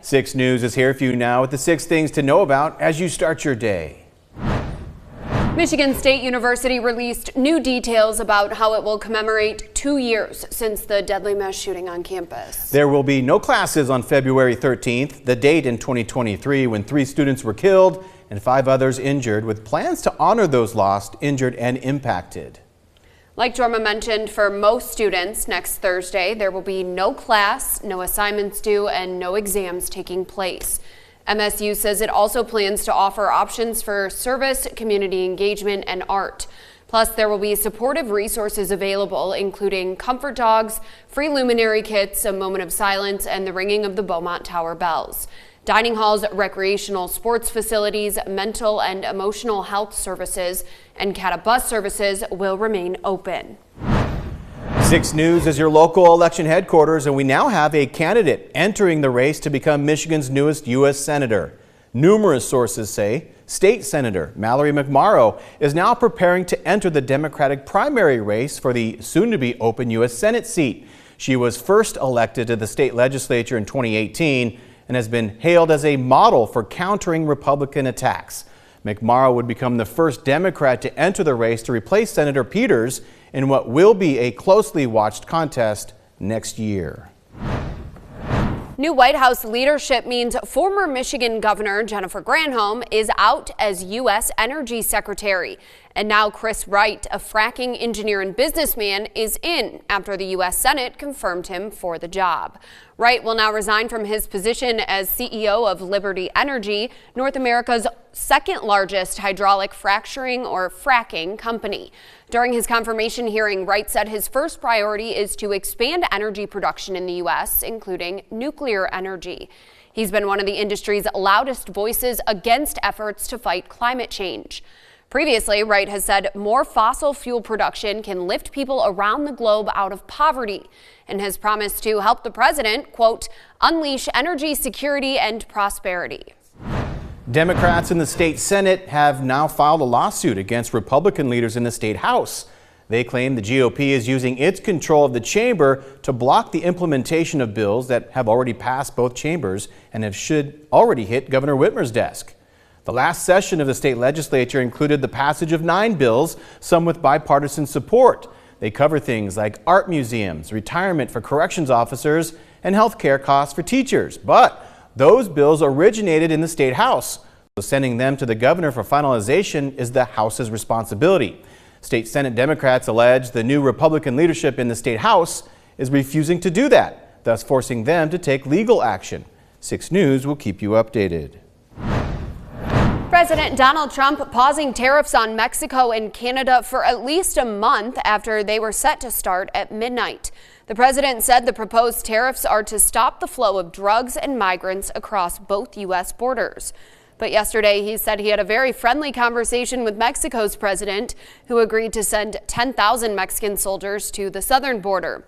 6 News is here for you now with the 6 things to know about as you start your day. Michigan State University released new details about how it will commemorate 2 years since the deadly mass shooting on campus. There will be no classes on February 13th, the date in 2023 when 3 students were killed and 5 others injured, with plans to honor those lost, injured, and impacted. Like Jorma mentioned, for most students, next Thursday there will be no class, no assignments due, and no exams taking place. MSU says it also plans to offer options for service, community engagement, and art. Plus, there will be supportive resources available, including comfort dogs, free luminary kits, a moment of silence, and the ringing of the Beaumont Tower bells. Dining halls, recreational sports facilities, mental and emotional health services, and CATA bus services will remain open. 6 News is your local election headquarters, and we now have a candidate entering the race to become Michigan's newest U.S. Senator. Numerous sources say State Senator Mallory McMorrow is now preparing to enter the Democratic primary race for the soon-to-be open U.S. Senate seat. She was first elected to the state legislature in 2018 and has been hailed as a model for countering Republican attacks. McMorrow would become the first Democrat to enter the race to replace Senator Peters in what will be a closely watched contest next year. New White House leadership means former Michigan Governor Jennifer Granholm is out as U.S. Energy Secretary. And now Chris Wright, a fracking engineer and businessman, is in after the U.S. Senate confirmed him for the job. Wright will now resign from his position as CEO of Liberty Energy, North America's second largest hydraulic fracturing or fracking company. During his confirmation hearing, Wright said his first priority is to expand energy production in the U.S., including nuclear energy. He's been one of the industry's loudest voices against efforts to fight climate change. Previously, Wright has said more fossil fuel production can lift people around the globe out of poverty and has promised to help the president, quote, unleash energy security and prosperity. Democrats in the state Senate have now filed a lawsuit against Republican leaders in the state House. They claim the GOP is using its control of the chamber to block the implementation of bills that have already passed both chambers and should already hit Governor Whitmer's desk. The last session of the state legislature included the passage of 9 bills, some with bipartisan support. They cover things like art museums, retirement for corrections officers, and health care costs for teachers. But those bills originated in the state House, so sending them to the governor for finalization is the House's responsibility. State Senate Democrats allege the new Republican leadership in the state House is refusing to do that, thus forcing them to take legal action. 6 News will keep you updated. President Donald Trump pausing tariffs on Mexico and Canada for at least a month after they were set to start at midnight. The president said the proposed tariffs are to stop the flow of drugs and migrants across both U.S. borders. But yesterday he said he had a very friendly conversation with Mexico's president, who agreed to send 10,000 Mexican soldiers to the southern border.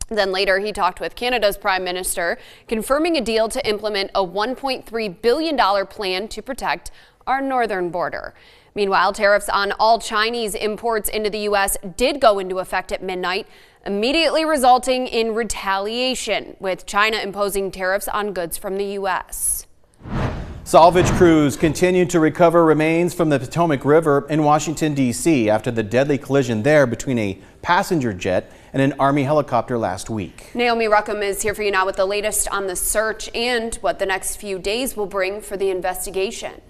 Then later he talked with Canada's prime minister, confirming a deal to implement a $1.3 billion plan to protect our northern border. Meanwhile, tariffs on all Chinese imports into the U.S. did go into effect at midnight, immediately resulting in retaliation, with China imposing tariffs on goods from the U.S. Salvage crews continue to recover remains from the Potomac River in Washington, D.C. after the deadly collision there between a passenger jet and an Army helicopter last week. Naomi Ruckham is here for you now with the latest on the search and what the next few days will bring for the investigation.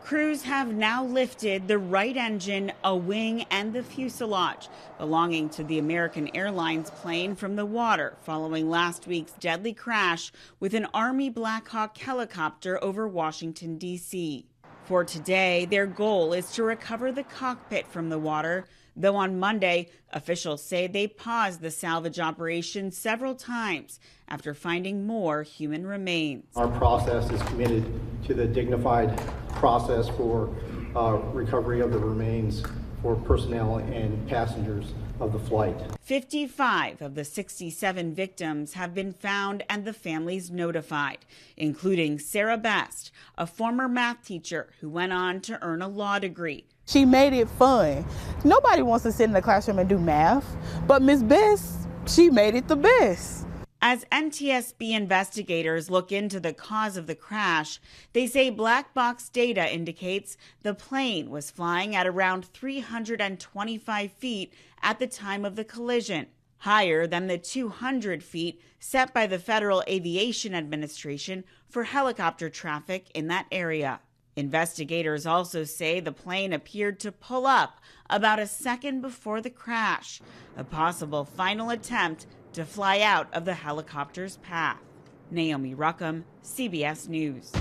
Crews have now lifted the right engine, a wing, and the fuselage belonging to the American Airlines plane from the water following last week's deadly crash with an Army Black Hawk helicopter over Washington, D.C. For today, their goal is to recover the cockpit from the water, though on Monday, officials say they paused the salvage operation several times after finding more human remains. Our process is committed to the dignified process for recovery of the remains for personnel and passengers of the flight. 55 of the 67 victims have been found and the families notified, including Sarah Best, a former math teacher who went on to earn a law degree. She made it fun. Nobody wants to sit in the classroom and do math, but Miss Best, she made it the best. As NTSB investigators look into the cause of the crash, they say black box data indicates the plane was flying at around 325 feet at the time of the collision, higher than the 200 feet set by the Federal Aviation Administration for helicopter traffic in that area. Investigators also say the plane appeared to pull up about a second before the crash, a possible final attempt to fly out of the helicopter's path. Naomi Ruckham, CBS News.